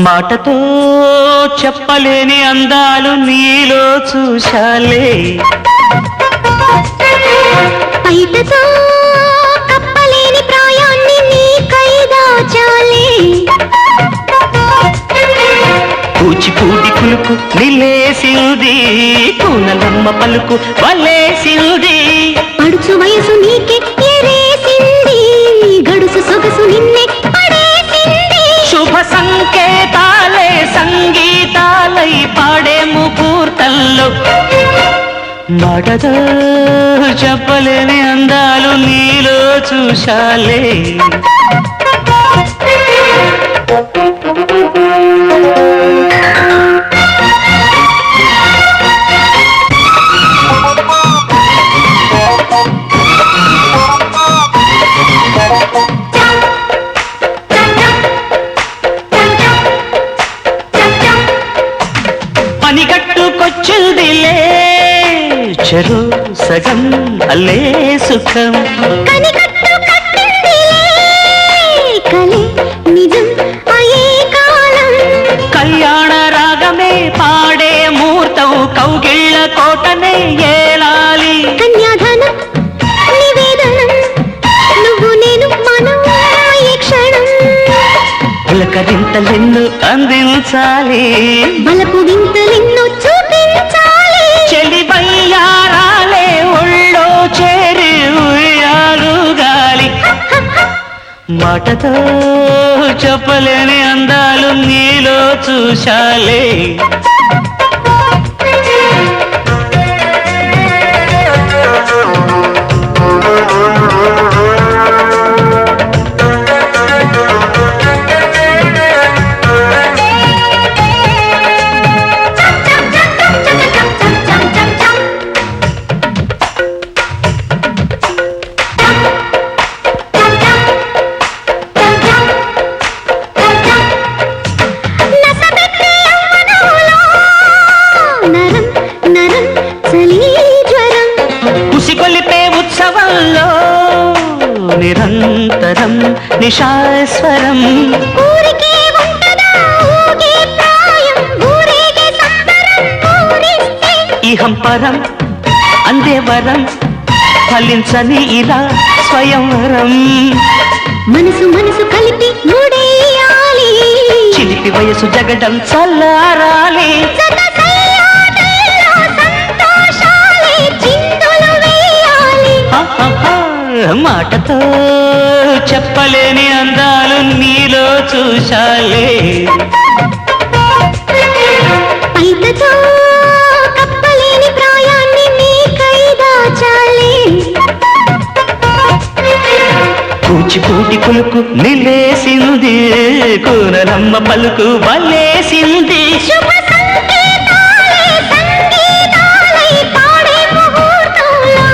మాటతో చెప్పలేని అందాలు నీలో చూశాలే, బయటతో కప్పలేని ప్రాయాన్ని నీకై దాచాలే. కూచిపూడి కులుకు నిలేసింది, కూనలమ్మ పలుకు వల్లేసింది. పడుచు వయసు నీకే ఎరేసింది, గడుసు సొగసు నిన్నే పడేసింది. శుభ సంకేతాలే సంగీతాలై పాడే ముహూర్తంలో, మాటతో చెప్పలేని అందాలు నీలో చూశాలే. పనిగట్టుకొచ్చిందిలే చెరు సగం అల్లే సుఖం, కనికట్టు కట్టిందిలే కలే నిజం అయ్యే కాలం. కళ్యాణ రాగమే పాడే ముహూర్తం, కౌగిళ్ళ కోటనే ఏలాలి. కన్యాధనం నివేదనం, నువ్వు నేను మనం ఈ క్షణం. పులకరింతలెన్ను అందించాలి, బలపు వింతలెన్నో చూపించాలి. చెలి బయ్యారాలే ఒళ్ళో చేరి ఉయ్యాలుగాలి. మాటతో చెప్పలేని అందాలు నీలో చూశాలే. నరం నరం చలి జ్వరం, కుసిగొలిపే ఉత్సవంలో నిరంతరం నిశాస్వరం. ఊరికే ఉంటదా ఊగే ప్రాయం, ఊరేగే సంబరం ఊరిస్తే. ఇహం పరం అందే వరం, ఫలించని ఇలా స్వయంవరం. మనసు మనసు కలిపి మూడేయాలి, చిలిపి వయసు జగడం చల్లారాలి. సదసయ్యాటల్లో సంతోషాలే చిందులు వేయాలి. మాటతో చెప్పలేని అందాలు నీలో చూశాలే. పైటతో కప్పలేని ప్రాయాన్ని నీకై దాచాలి. కూచిపూడి కులుకు నిలేసింది, కూనలమ్మ పలుకు వల్లేసింది. శుభ సంకేతాలే సంగీతాలై పాడే ముహూర్తంలో,